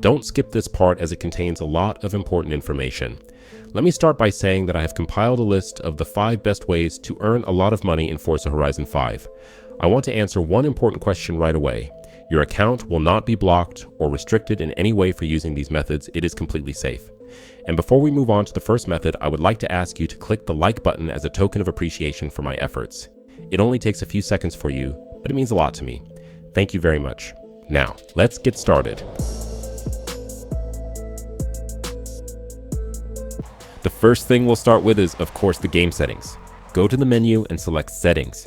Don't skip this part as it contains a lot of important information. Let me start by saying that I have compiled a list of the 5 best ways to earn a lot of money in Forza Horizon 5. I want to answer one important question right away. Your account will not be blocked or restricted in any way for using these methods. It is completely safe. And before we move on to the first method, I would like to ask you to click the like button as a token of appreciation for my efforts. It only takes a few seconds for you, but it means a lot to me. Thank you very much. Now, let's get started. The first thing we'll start with is, of course, the game settings. Go to the menu and select Settings.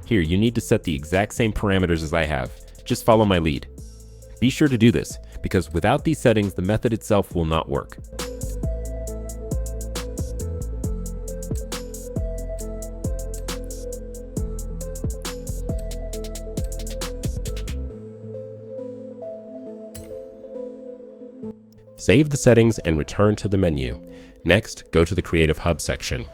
Here, you need to set the exact same parameters as I have. Just follow my lead. Be sure to do this, because without these settings, the method itself will not work. Save the settings and return to the menu. Next, go to the Creative Hub section.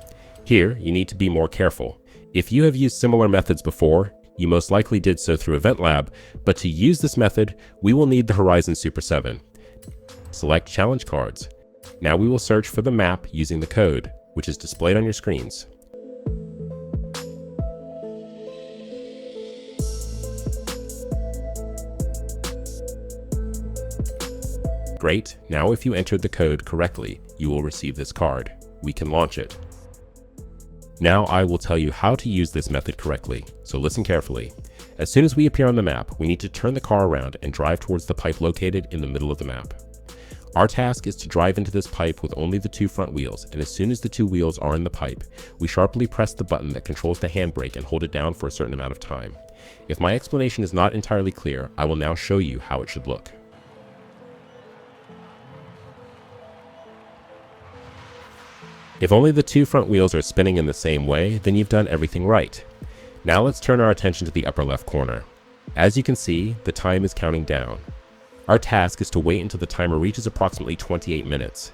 Here, you need to be more careful. If you have used similar methods before, you most likely did so through Event Lab, but to use this method, we will need the Horizon Super 7. Select Challenge Cards. Now we will search for the map using the code, which is displayed on your screens. Great, now if you entered the code correctly, you will receive this card. We can launch it. Now I will tell you how to use this method correctly, so listen carefully. As soon as we appear on the map, we need to turn the car around and drive towards the pipe located in the middle of the map. Our task is to drive into this pipe with only the 2 front wheels, and as soon as the 2 wheels are in the pipe, we sharply press the button that controls the handbrake and hold it down for a certain amount of time. If my explanation is not entirely clear, I will now show you how it should look. If only the 2 front wheels are spinning in the same way, then you've done everything right. Now let's turn our attention to the upper left corner. As you can see, the time is counting down. Our task is to wait until the timer reaches approximately 28 minutes.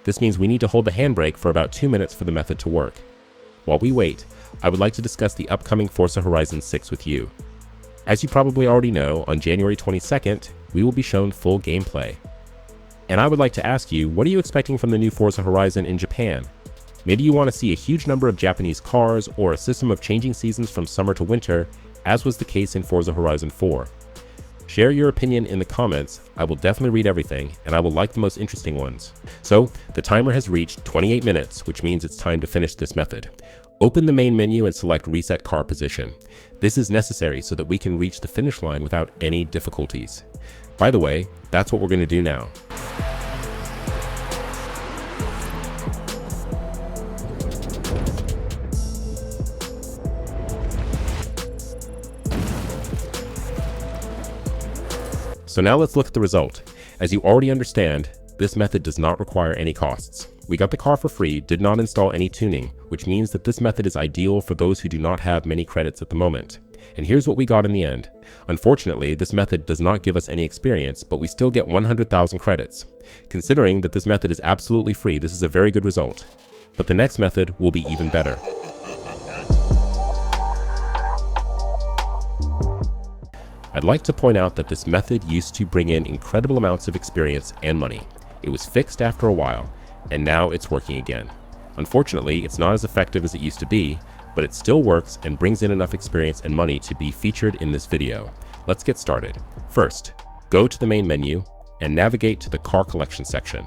This means we need to hold the handbrake for about 2 minutes for the method to work. While we wait, I would like to discuss the upcoming Forza Horizon 6 with you. As you probably already know, on January 22nd, we will be shown full gameplay. And I would like to ask you, what are you expecting from the new Forza Horizon in Japan? Maybe you want to see a huge number of Japanese cars or a system of changing seasons from summer to winter, as was the case in Forza Horizon 4. Share your opinion in the comments. I will definitely read everything, and I will like the most interesting ones. So, the timer has reached 28 minutes, which means it's time to finish this method. Open the main menu and select Reset Car Position. This is necessary so that we can reach the finish line without any difficulties. By the way, that's what we're going to do now. So now let's look at the result. As you already understand, this method does not require any costs. We got the car for free, did not install any tuning, which means that this method is ideal for those who do not have many credits at the moment. And here's what we got in the end. Unfortunately, this method does not give us any experience, but we still get 100,000 credits. Considering that this method is absolutely free, this is a very good result. But the next method will be even better. I'd like to point out that this method used to bring in incredible amounts of experience and money. It was fixed after a while, and now it's working again. Unfortunately, it's not as effective as it used to be, but it still works and brings in enough experience and money to be featured in this video. Let's get started. First, go to the main menu and navigate to the car collection section.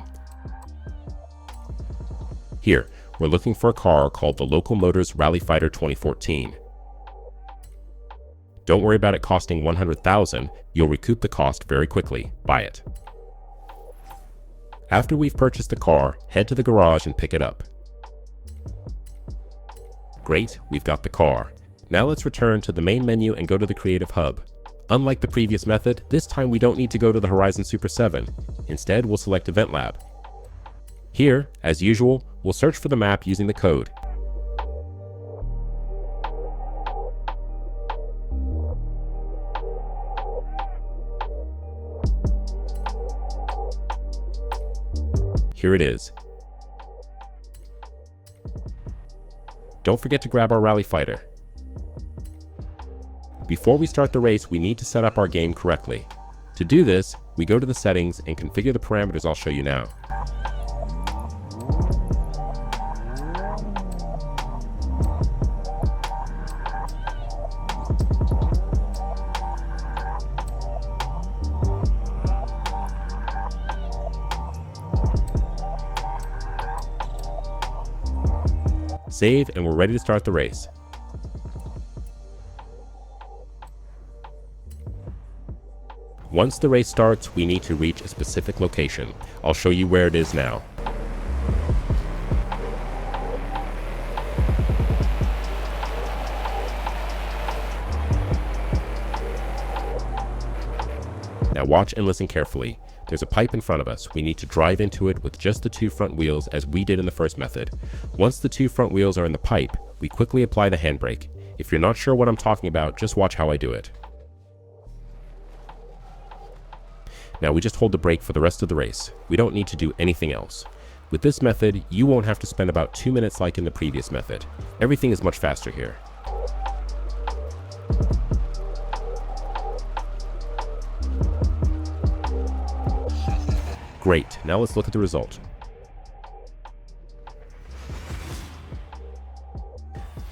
Here, we're looking for a car called the Local Motors Rally Fighter 2014. Don't worry about it costing 100,000, you'll recoup the cost very quickly. Buy it. After we've purchased the car, head to the garage and pick it up. Great, we've got the car. Now let's return to the main menu and go to the Creative Hub. Unlike the previous method, this time we don't need to go to the Horizon Super 7. Instead, we'll select Event Lab. Here, as usual, we'll search for the map using the code. Here it is. Don't forget to grab our Rally Fighter. Before we start the race, we need to set up our game correctly. To do this, we go to the settings and configure the parameters I'll show you now. Save, and we're ready to start the race. Once the race starts, we need to reach a specific location. I'll show you where it is now. Now watch and listen carefully. There's a pipe in front of us. We need to drive into it with just the 2 front wheels as we did in the first method. Once the 2 front wheels are in the pipe, we quickly apply the handbrake. If you're not sure what I'm talking about, just watch how I do it. Now we just hold the brake for the rest of the race. We don't need to do anything else. With this method, you won't have to spend about 2 minutes like in the previous method. Everything is much faster here. Great, now let's look at the result.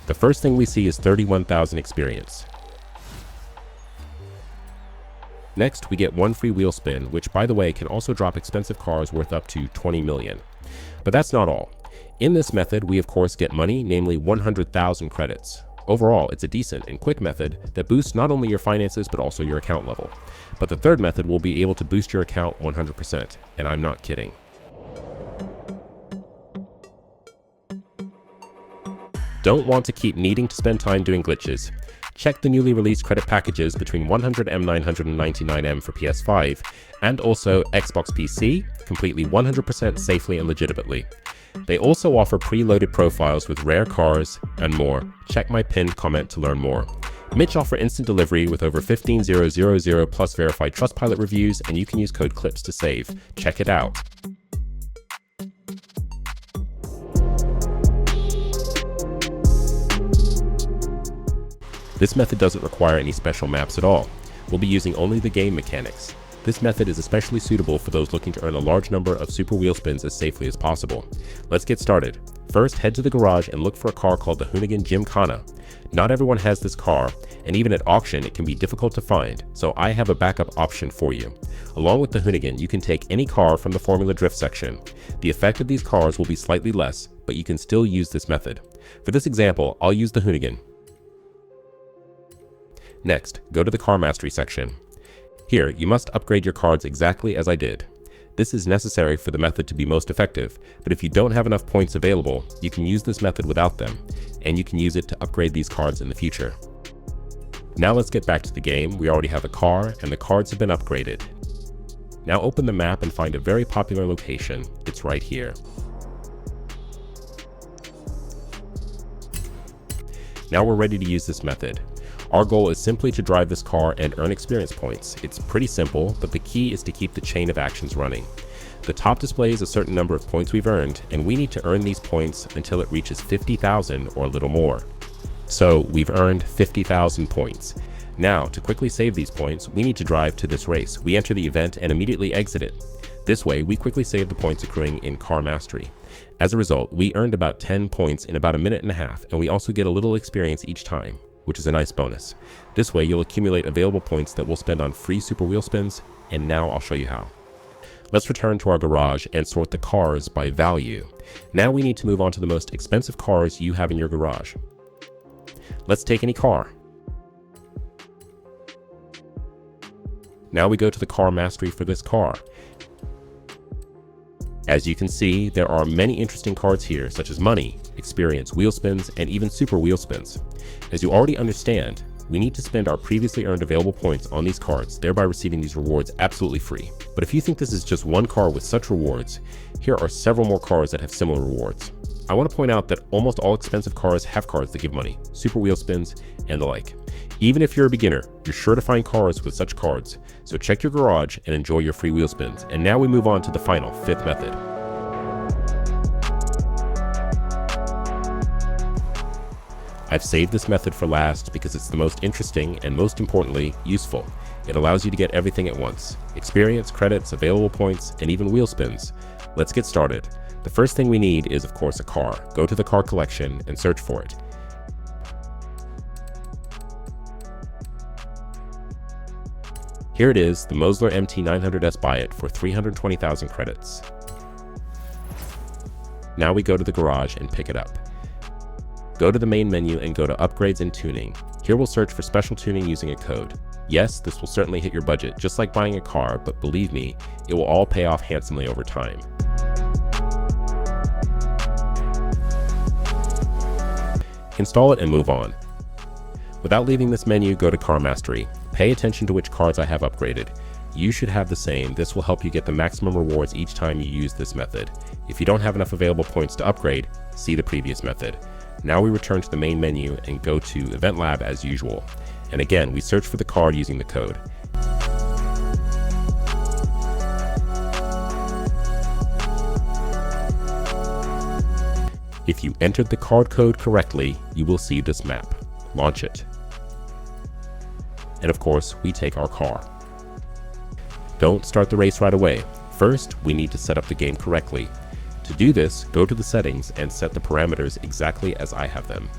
The first thing we see is 31,000 experience. Next, we get 1 free wheel spin, which by the way can also drop expensive cars worth up to 20 million. But that's not all. In this method, we of course get money, namely 100,000 credits. Overall, it's a decent and quick method that boosts not only your finances but also your account level. But the third method will be able to boost your account 100%, and I'm not kidding. Don't want to keep needing to spend time doing glitches? Check the newly released credit packages between 100M 999M for PS5 and also Xbox PC, completely 100% safely and legitimately. They also offer preloaded profiles with rare cars and more. Check my pinned comment to learn more. Mitch offer instant delivery with over 15,000 plus verified Trustpilot reviews, and you can use code CLIPS to save. Check it out. This method doesn't require any special maps at all. We'll be using only the game mechanics. This method is especially suitable for those looking to earn a large number of super wheel spins as safely as possible. Let's get started. First, head to the garage and look for a car called the Hoonigan Gymkhana. Not everyone has this car, and even at auction it can be difficult to find, so I have a backup option for you. Along with the Hoonigan, you can take any car from the Formula Drift section. The effect of these cars will be slightly less, but you can still use this method. For this example, I'll use the Hoonigan. Next, go to the Car Mastery section. Here, you must upgrade your cards exactly as I did. This is necessary for the method to be most effective, but if you don't have enough points available, you can use this method without them, and you can use it to upgrade these cards in the future. Now let's get back to the game. We already have a car, and the cards have been upgraded. Now open the map and find a very popular location. It's right here. Now we're ready to use this method. Our goal is simply to drive this car and earn experience points. It's pretty simple, but the key is to keep the chain of actions running. The top displays a certain number of points we've earned, and we need to earn these points until it reaches 50,000 or a little more. So we've earned 50,000 points. Now, to quickly save these points, we need to drive to this race. We enter the event and immediately exit it. This way, we quickly save the points accruing in Car Mastery. As a result, we earned about 10 points in about a minute and a half, and we also get a little experience each time, which is a nice bonus. This way you'll accumulate available points that we'll spend on free super wheel spins, and now I'll show you how. Let's return to our garage and sort the cars by value. Now we need to move on to the most expensive cars you have in your garage. Let's take any car. Now we go to the Car Mastery for this car. As you can see, there are many interesting cards here, such as money, experience, wheel spins, and even super wheel spins. As you already understand, we need to spend our previously earned available points on these cards, thereby receiving these rewards absolutely free. But if you think this is just one car with such rewards, here are several more cars that have similar rewards. I want to point out that almost all expensive cars have cards that give money, super wheel spins, and the like. Even if you're a beginner, you're sure to find cars with such cards, so check your garage and enjoy your free wheel spins. And now we move on to the final, fifth method. I've saved this method for last because it's the most interesting and most importantly, useful. It allows you to get everything at once: experience, credits, available points, and even wheel spins. Let's get started. The first thing we need is, of course, a car. Go to the car collection and search for it. Here it is, the Mosler MT900S Buy It for 320,000 credits. Now we go to the garage and pick it up. Go to the main menu and go to Upgrades and Tuning. Here we'll search for special tuning using a code. Yes, this will certainly hit your budget, just like buying a car, but believe me, it will all pay off handsomely over time. Install it and move on. Without leaving this menu, go to Car Mastery. Pay attention to which cars I have upgraded. You should have the same. This will help you get the maximum rewards each time you use this method. If you don't have enough available points to upgrade, see the previous method. Now we return to the main menu and go to Event Lab as usual. And again, we search for the car using the code. If you entered the card code correctly, you will see this map. Launch it. And of course, we take our car. Don't start the race right away. First, we need to set up the game correctly. To do this, go to the settings and set the parameters exactly as I have them.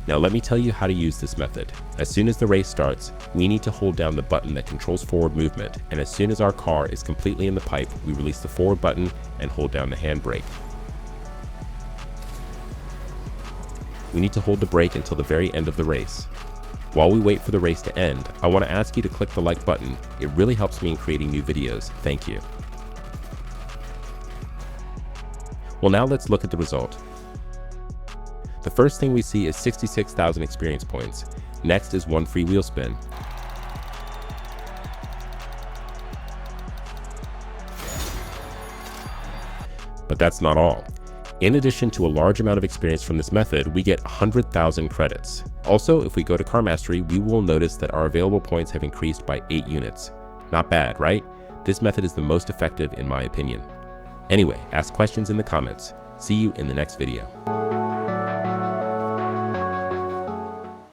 Now let me tell you how to use this method. As soon as the race starts, we need to hold down the button that controls forward movement, and as soon as our car is completely in the pipe, we release the forward button and hold down the handbrake. We need to hold the brake until the very end of the race. While we wait for the race to end, I want to ask you to click the like button. It really helps me in creating new videos. Thank you. Well, now let's look at the result. The first thing we see is 66,000 experience points. Next is 1 free wheel spin. But that's not all. In addition to a large amount of experience from this method, we get 100,000 credits. Also, if we go to Car Mastery, we will notice that our available points have increased by 8 units. Not bad, right? This method is the most effective in my opinion. Anyway, ask questions in the comments. See you in the next video.